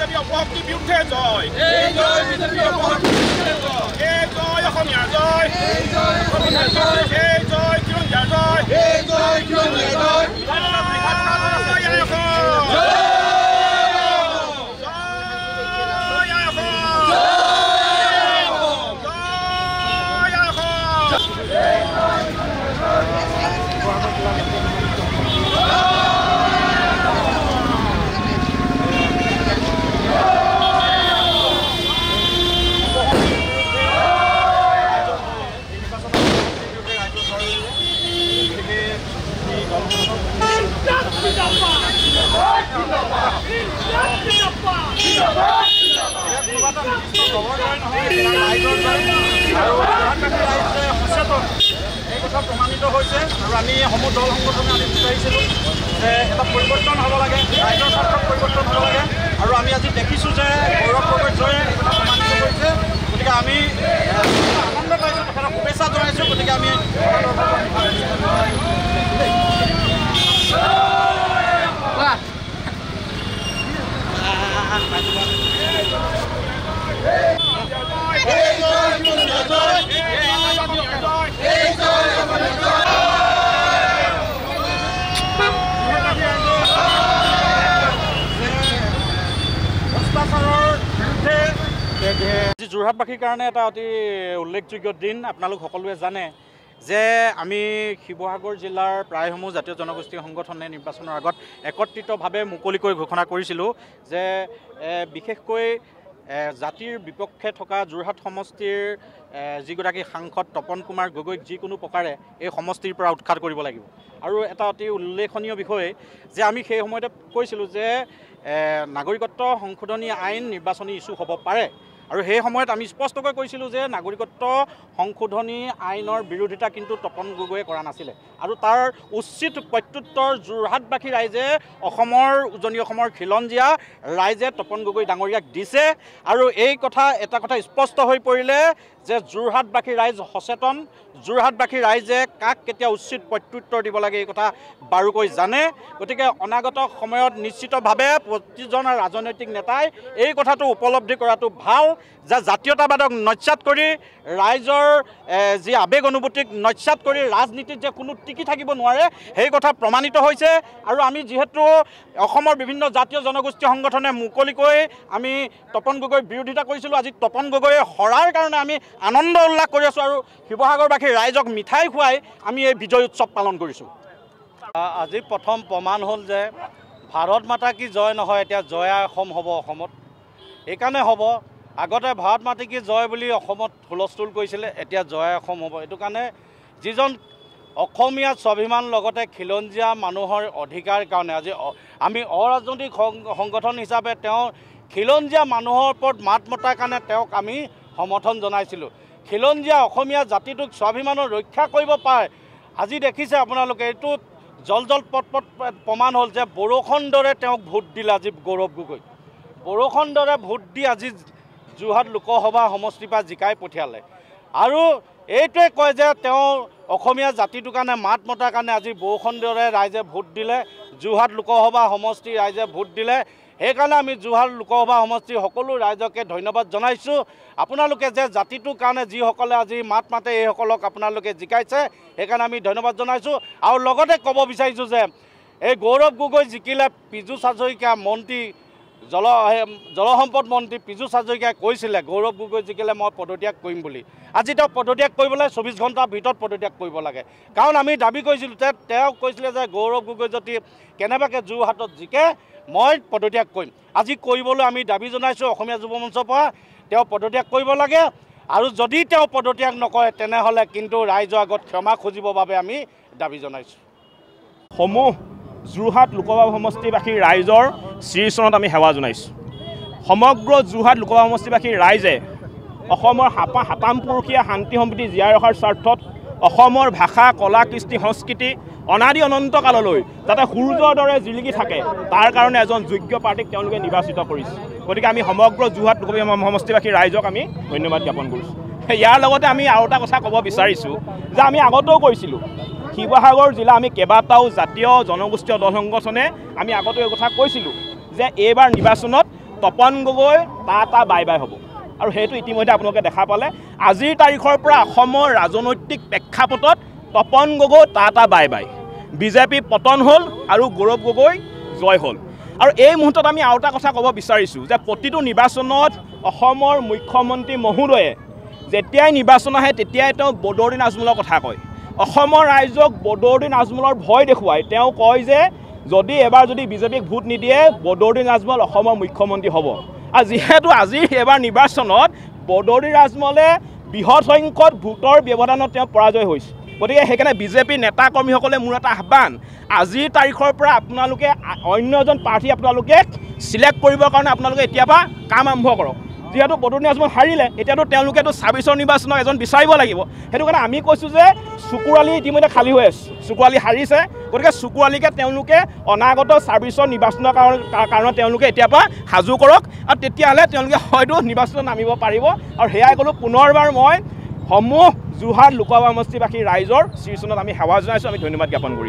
BJP অপশক্তিৰ বিৰুদ্ধে জয় BJP অপশক্তিৰ বিৰুদ্ধে জয় অসমীয়াৰ জয় জয় কিৰণজীয়াৰ জয় প্ৰমাণিত হৈছে আৰু আমি সমূহ দল সংগঠনে আমি বিচাৰিছিলোঁ যে এটা পৰিৱৰ্তন হ'ব লাগে, ৰাইজৰ স্বাৰ্থত পৰিৱৰ্তন হ'ব লাগে আৰু আমি আজি দেখিছোঁ যে গৌৰৱ গগৈ জয়ে এটা প্ৰমাণিত কৰিছে। গতিকে আমি আনন্দ পাইছোঁ, তেখেতক শুভেচ্ছা জনাইছোঁ। গতিকে আমি যোৰহাটবাসীৰ কাৰণে এটা অতি উল্লেখযোগ্য দিন। আপোনালোক সকলোৱে জানে যে আমি শিৱসাগৰ জিলাৰ প্ৰায়সমূহ জাতীয় জনগোষ্ঠী সংগঠনে নিৰ্বাচনৰ আগত একত্ৰিতভাৱে মুকলিকৈ ঘোষণা কৰিছিলোঁ যে বিশেষকৈ জাতিৰ বিপক্ষে থকা যোৰহাট সমষ্টিৰ যিগৰাকী সাংসদ তপন কুমাৰ গগৈক যিকোনো প্ৰকাৰে এই সমষ্টিৰ পৰা উৎখাত কৰিব লাগিব। আৰু এটা অতি উল্লেখনীয় বিষয় যে আমি সেই সময়তে কৈছিলোঁ যে নাগৰিকত্ব সংশোধনী আইন নিৰ্বাচনী ইছ্যু হ'ব পাৰে আৰু সেই সময়ত আমি স্পষ্টকৈ কৈছিলোঁ যে নাগৰিকত্ব সংশোধনী আইনৰ বিৰোধিতা কিন্তু তপন গগৈয়ে কৰা নাছিলে আৰু তাৰ উচিত প্ৰত্যুত্তৰ যোৰহাটবাসী ৰাইজে অসমৰ উজনি অসমৰ খিলঞ্জীয়া ৰাইজে তপন গগৈ ডাঙৰীয়াক দিছে। আৰু এই এটা কথা স্পষ্ট হৈ পৰিলে যে যোৰহাটবাসী ৰাইজ সচেতন, যোৰহাটবাসী ৰাইজে কাক কেতিয়া উচিত প্ৰত্যুত্তৰ দিব লাগে এই কথা বাৰুকৈ জানে। গতিকে অনাগত সময়ত নিশ্চিতভাৱে প্ৰতিজন ৰাজনৈতিক নেতাই এই কথাটো উপলব্ধি কৰাটো ভাল যে জাতীয়তাবাদক নস্যাৎ কৰি ৰাইজৰ যি আৱেগ অনুভূতিক নস্যাৎ কৰি ৰাজনীতিত যে কোনো টিকি থাকিব নোৱাৰে সেই কথা প্ৰমাণিত হৈছে। আৰু আমি যিহেতু অসমৰ বিভিন্ন জাতীয় জনগোষ্ঠী সংগঠনে মুকলিকৈ আমি তপন গগৈৰ বিৰোধিতা কৰিছিলোঁ, আজি তপন গগৈয়ে হৰাৰ কাৰণে আমি আনন্দ উল্লাস কৰি আছোঁ আৰু শিৱসাগৰবাসী ৰাইজক মিঠাই খুৱাই আমি এই বিজয় উৎসৱ পালন কৰিছোঁ। আজি প্ৰথম প্ৰমাণ হ'ল যে ভাৰত মাতা কি জয় নহয়, এতিয়া জয়া অসম হ'ব অসমত। এইকাৰণে হ'ব, আগতে ভাৰত মাতা কি জয় বুলি অসমত হুলস্থুল কৰিছিলে, এতিয়া জয়া অসম হ'ব। এইটো কাৰণে যিজন অসমীয়া স্বাভিমান লগতে খিলঞ্জীয়া মানুহৰ অধিকাৰ কাৰণে আজি আমি অৰাজনৈতিক সংগঠন হিচাপে তেওঁ খিলঞ্জীয়া মানুহৰ ওপৰত মাত মতাৰ কাৰণে তেওঁক আমি সমৰ্থন জনাইছিলোঁ। খিলঞ্জীয়া অসমীয়া জাতিটোক স্বাভিমানৰ ৰক্ষা কৰিব পাৰে। আজি দেখিছে আপোনালোকে, এইটো জল পট প্ৰমাণ হ'ল যে বৰষুণ দৰে তেওঁক ভোট দিলে আজি গৌৰৱ গগৈ। বৰষুণ দৰে ভোট দি আজি যোৰহাট লোকসভা সমষ্টিৰ পৰা জিকাই পঠিয়ালে আৰু এইটোৱে কয় যে তেওঁ অসমীয়া জাতিটোৰ কাৰণে মাত মতাৰ কাৰণে আজি বৰষুণ দৰে ৰাইজে ভোট দিলে, যোৰহাট লোকসভা সমষ্টিৰ ৰাইজে ভোট দিলে। সেইকাৰণে আমি যোৰহাট লোকসভা সমষ্টিৰ সকলো ৰাইজকে ধন্যবাদ জনাইছোঁ। আপোনালোকে যে জাতিটোৰ কাৰণে যিসকলে আজি মাত মাতে এইসকলক আপোনালোকে জিকাইছে, সেইকাৰণে আমি ধন্যবাদ জনাইছোঁ। আৰু লগতে ক'ব বিচাৰিছোঁ যে এই গৌৰৱ গগৈ জিকিলে পীযুষ হাজৰিকা মন্ত্ৰী জলসম্পদ মন্ত্ৰী পীযুষ হাজৰিকাই কৈছিলে গৌৰৱ গগৈ জিকিলে মই পদত্যাগ কৰিম বুলি। আজি তেওঁ পদত্যাগ কৰিবলৈ 24 ঘণ্টাৰ ভিতৰত পদত্যাগ কৰিব লাগে, কাৰণ আমি দাবী কৰিছিলোঁ যে তেওঁ কৈছিলে যে গৌৰৱ গগৈ যদি কেনেবাকৈ যোৰহাটত জিকে মই পদত্যাগ কৰিম। আজি কৰিবলৈ আমি দাবী জনাইছোঁ অসমীয়া যুৱ মঞ্চৰ পৰা, তেওঁ পদত্যাগ কৰিব লাগে। আৰু যদি তেওঁ পদত্যাগ নকৰে তেনেহ'লে কিন্তু ৰাইজৰ আগত ক্ষমা খুজিবৰ বাবে আমি দাবী জনাইছোঁ। সমূহ যোৰহাট লোকসভা সমষ্টিবাসীৰ ৰাইজৰ শ্ৰীচৰণত আমি সেৱা জনাইছোঁ। সমগ্ৰ যোৰহাট লোকসভা সমষ্টিবাসীৰ ৰাইজে অসমৰ হাপামপুৰুষীয়া শান্তি সম্প্ৰীতি জীয়াই ৰখাৰ স্বাৰ্থত অসমৰ ভাষা কলা কৃষ্টি সংস্কৃতি অনাদি অনন্ত কাললৈ যাতে সূৰ্যৰ দৰে জিলিকি থাকে তাৰ কাৰণে এজন যোগ্য প্ৰাৰ্থীক তেওঁলোকে নিৰ্বাচিত কৰিছে। গতিকে আমি সমগ্ৰ যোৰহাট লোকসভা সমষ্টিবাসীৰ ৰাইজক আমি ধন্যবাদ জ্ঞাপন কৰিছোঁ। ইয়াৰ লগতে আমি আৰু এটা কথা ক'ব বিচাৰিছোঁ যে আমি আগতেও কৈছিলোঁ শিৱসাগৰ জিলা আমি কেইবাটাও জাতীয় জনগোষ্ঠীয় দল সংগঠনে আমি আগতেও এই কথা কৈছিলোঁ যে এইবাৰ নিৰ্বাচনত তপন গগৈ টা বাই বাই হ'ব আৰু সেইটো ইতিমধ্যে আপোনালোকে দেখা পালে আজিৰ তাৰিখৰ পৰা অসমৰ ৰাজনৈতিক প্ৰেক্ষাপটত তপন গগৈ টা বাই বাই বিজেপি পতন হ'ল আৰু গৌৰৱ গগৈ জয় হ'ল আৰু এই মুহূৰ্তত আমি আৰু এটা কথা ক'ব বিচাৰিছোঁ যে প্ৰতিটো নিৰ্বাচনত অসমৰ মুখ্যমন্ত্ৰী মহোদয়ে যেতিয়াই নিৰ্বাচন আহে তেতিয়াই তেওঁ বদৰুদ্দিন আজমলৰ কথা কয় অসমৰ ৰাইজক বদৰুদ্দিন আজমলৰ ভয় দেখুৱাই তেওঁ কয় যে যদি এবাৰ যদি বিজেপিক ভোট নিদিয়ে বদৰুদ্দিন আজমল অসমৰ মুখ্যমন্ত্ৰী হ'ব আৰু যিহেতু আজিৰ এবাৰ নিৰ্বাচনত বদৰুদ্দিন আজমলে বৃহৎ সংখ্যক ভোটৰ ব্যৱধানত তেওঁ পৰাজয় হৈছে গতিকে সেইকাৰণে বিজেপি নেতা কৰ্মীসকলে মোৰ এটা আহ্বান আজিৰ তাৰিখৰ পৰা আপোনালোকে অন্য এজন প্ৰাৰ্থী আপোনালোকে চিলেক্ট কৰিবৰ কাৰণে আপোনালোকে এতিয়াৰ পৰা কাম আৰম্ভ কৰক যিহেতু বদৰুদ্দিন আজমল হাৰিলে এতিয়াতো তেওঁলোকেতো ২৬ৰ নিৰ্বাচনত এজন বিচাৰিব লাগিব সেইটো কাৰণে আমি কৈছোঁ যে চুকুৰালি ইতিমধ্যে খালী হৈ আছে চুকুৰালি হাৰিছে গতিকে চুকুৰালিকে তেওঁলোকে অনাগত ২৬ৰ নিৰ্বাচনৰ কাৰণে তেওঁলোকে এতিয়াৰ পৰা সাজু কৰক আৰু তেতিয়াহ'লে তেওঁলোকে হয়তো নিৰ্বাচনত নামিব পাৰিব আৰু সেয়াই ক'লোঁ পুনৰবাৰ মই সমূহ যোৰহাট লোকসভা সমষ্টিবাসী ৰাইজৰ শ্ৰীচৰণত আমি সেৱা জনাইছোঁ আমি ধন্যবাদ জ্ঞাপন কৰিছোঁ